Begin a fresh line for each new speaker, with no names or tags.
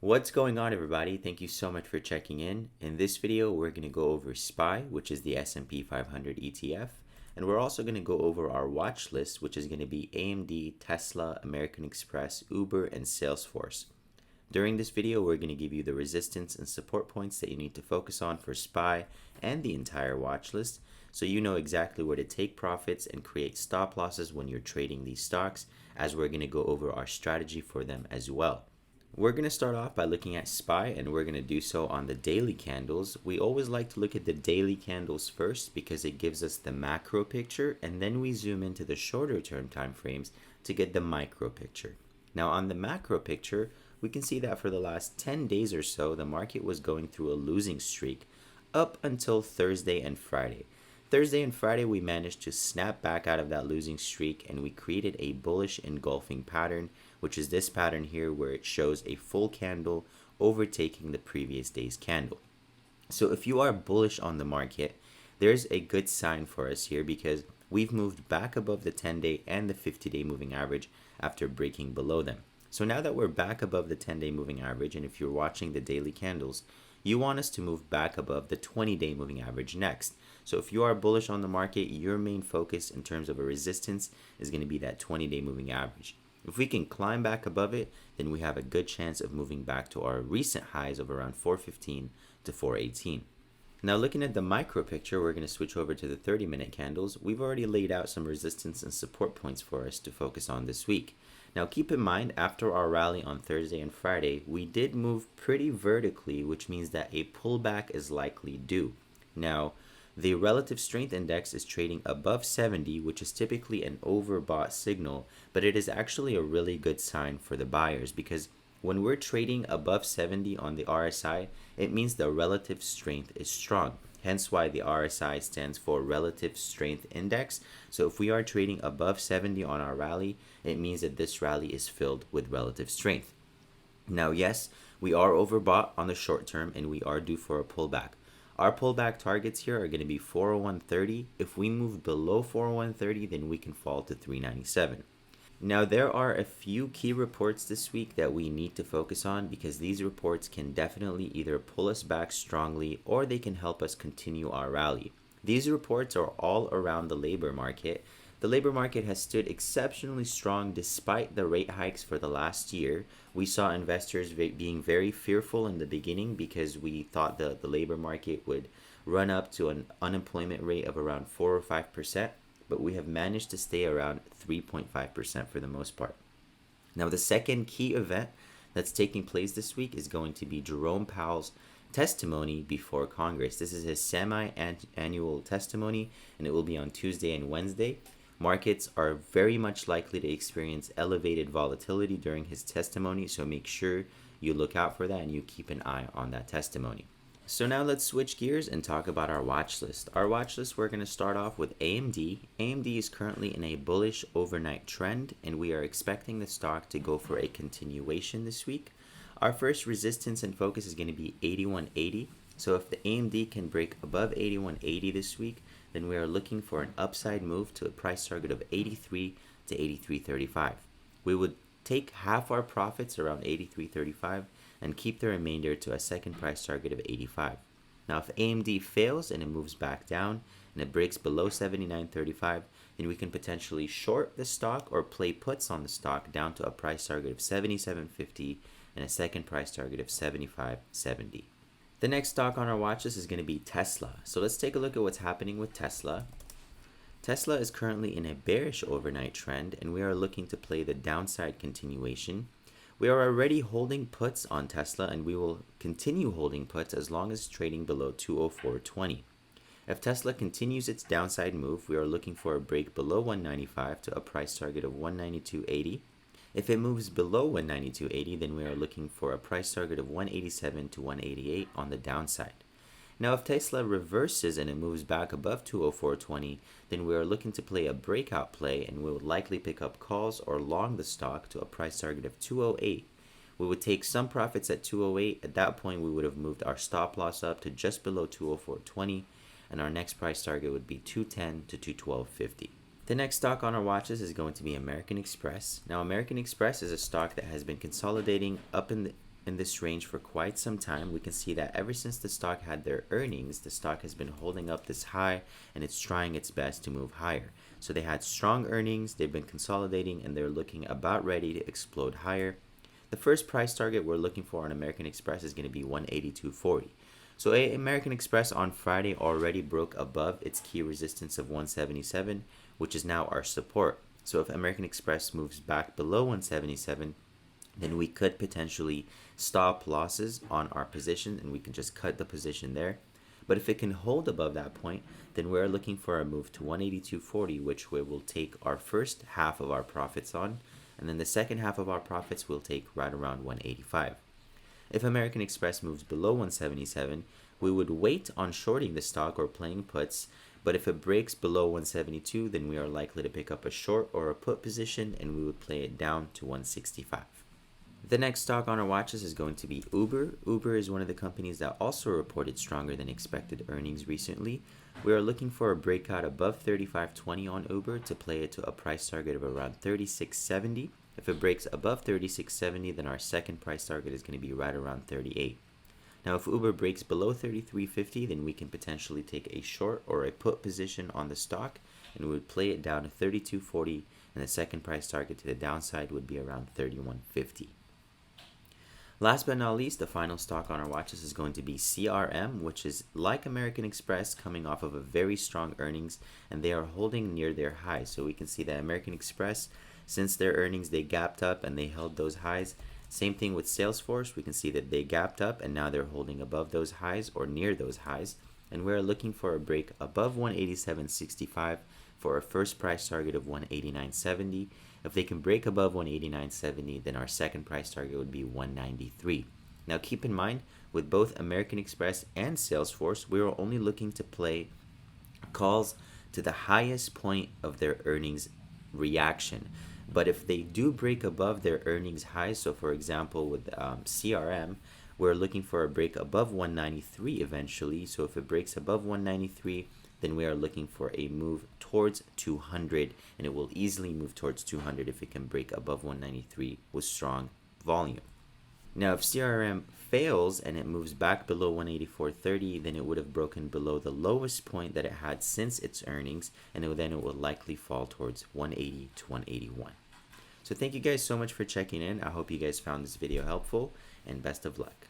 What's going on, everybody? Thank you so much for checking in. In this video, we're going to go over SPY, which is the S&P 500 ETF, and we're also going to go over our watch list, which is going to be AMD, Tesla, American Express, Uber, and Salesforce. During this video, we're going to give you the resistance and support points that you need to focus on for SPY and the entire watch list, so you know exactly where to take profits and create stop losses when you're trading these stocks, as we're going to go over our strategy for them as well. We're going to start off by looking at SPY, and we're going to do so on the daily candles. We always like to look at the daily candles first because it gives us the macro picture, and then we zoom into the shorter term time frames to get the micro picture. Now on the macro picture, we can see that for the last 10 days or so, the market was going through a losing streak up until Thursday and Friday. Thursday and Friday, we managed to snap back out of that losing streak, and we created a bullish engulfing pattern, which is this pattern here where it shows a full candle overtaking the previous day's candle. So if you are bullish on the market, there's a good sign for us here because we've moved back above the 10-day and the 50-day moving average after breaking below them. So now that we're back above the 10-day moving average, and if you're watching the daily candles, you want us to move back above the 20-day moving average next. So if you are bullish on the market, your main focus in terms of a resistance is going to be that 20-day moving average. If we can climb back above it, then we have a good chance of moving back to our recent highs of around 415 to 418. Now looking at the micro picture, we're going to switch over to the 30-minute candles. We've already laid out some resistance and support points for us to focus on this week. Now keep in mind, after our rally on Thursday and Friday, we did move pretty vertically, which means that a pullback is likely due. Now, the relative strength index is trading above 70, which is typically an overbought signal, but it is actually a really good sign for the buyers because when we're trading above 70 on the RSI, it means the relative strength is strong. Hence why the RSI stands for Relative Strength Index. So if we are trading above 70 on our rally, it means that this rally is filled with relative strength. Now, yes, we are overbought on the short term and we are due for a pullback. Our pullback targets here are going to be 401.30. If we move below 401.30, then we can fall to 397. Now, there are a few key reports this week that we need to focus on because these reports can definitely either pull us back strongly or they can help us continue our rally. These reports are all around the labor market. The labor market has stood exceptionally strong despite the rate hikes for the last year. We saw investors being very fearful in the beginning because we thought the labor market would run up to an unemployment rate of around 4 or 5%. But we have managed to stay around 3.5% for the most part. Now, the second key event that's taking place this week is going to be Jerome Powell's testimony before Congress. This is his semi-annual testimony, and it will be on Tuesday and Wednesday. Markets are very much likely to experience elevated volatility during his testimony, so make sure you look out for that and you keep an eye on that testimony. So now let's switch gears and talk about our watch list. Our watch list, we're going to start off with AMD. AMD is currently in a bullish overnight trend, and we are expecting the stock to go for a continuation this week. Our first resistance and focus is going to be 81.80. So if the AMD can break above 81.80 this week, then we are looking for an upside move to a price target of 83 to 83.35. We would take half our profits around 83.35 and keep the remainder to a second price target of 85. Now, if AMD fails and it moves back down and it breaks below 79.35, then we can potentially short the stock or play puts on the stock down to a price target of 77.50 and a second price target of 75.70. The next stock on our watch list is going to be Tesla. So let's take a look at what's happening with Tesla. Tesla is currently in a bearish overnight trend, and we are looking to play the downside continuation. We are already holding puts on Tesla, and we will continue holding puts as long as trading below 204.20. If Tesla continues its downside move, we are looking for a break below 195 to a price target of 192.80. If it moves below 192.80, then we are looking for a price target of 187 to 188 on the downside. Now, if Tesla reverses and it moves back above 204.20, then we are looking to play a breakout play and we would likely pick up calls or long the stock to a price target of 208. We would take some profits at 208. At that point, we would have moved our stop loss up to just below 204.20, and our next price target would be 210 to 212.50. The next stock on our watch list is going to be American Express. Now, American Express is a stock that has been consolidating up in in this range for quite some time. We can see that ever since the stock had their earnings, the stock has been holding up this high and it's trying its best to move higher. So they had strong earnings, they've been consolidating, and they're looking about ready to explode higher. The first price target we're looking for on American Express is going to be 182.40. So American Express on Friday already broke above its key resistance of 177, which is now our support. So if American Express moves back below 177, then we could potentially stop losses on our position and we can just cut the position there. But if it can hold above that point, then we're looking for a move to 182.40, which we will take our first half of our profits on, and then the second half of our profits we'll take right around 185. If American Express moves below 177, we would wait on shorting the stock or playing puts, but if it breaks below 172, then we are likely to pick up a short or a put position and we would play it down to 165. The next stock on our watches is going to be Uber. Uber is one of the companies that also reported stronger than expected earnings recently. We are looking for a breakout above 35.20 on Uber to play it to a price target of around 36.70. If it breaks above 36.70, then our second price target is going to be right around 38. Now, if Uber breaks below 33.50, then we can potentially take a short or a put position on the stock, and we would play it down to 32.40, and the second price target to the downside would be around 31.50. Last but not least, the final stock on our watches is going to be CRM, which is like American Express, coming off of a very strong earnings, and they are holding near their highs. So we can see that American Express, since their earnings, they gapped up and they held those highs. Same thing with Salesforce. We can see that they gapped up and now they're holding above those highs or near those highs. And we're looking for a break above 187.65 for a first price target of 189.70. If they can break above 189.70, then our second price target would be 193. Now keep in mind, with both American Express and Salesforce, we are only looking to play calls to the highest point of their earnings reaction. But if they do break above their earnings highs, so for example with CRM, we're looking for a break above 193 eventually. So if it breaks above 193, then we are looking for a move towards 200, and it will easily move towards 200 if it can break above 193 with strong volume. Now, if CRM fails and it moves back below 184.30, then it would have broken below the lowest point that it had since its earnings, and then it will likely fall towards 180 to 181. So thank you guys so much for checking in. I hope you guys found this video helpful, and best of luck.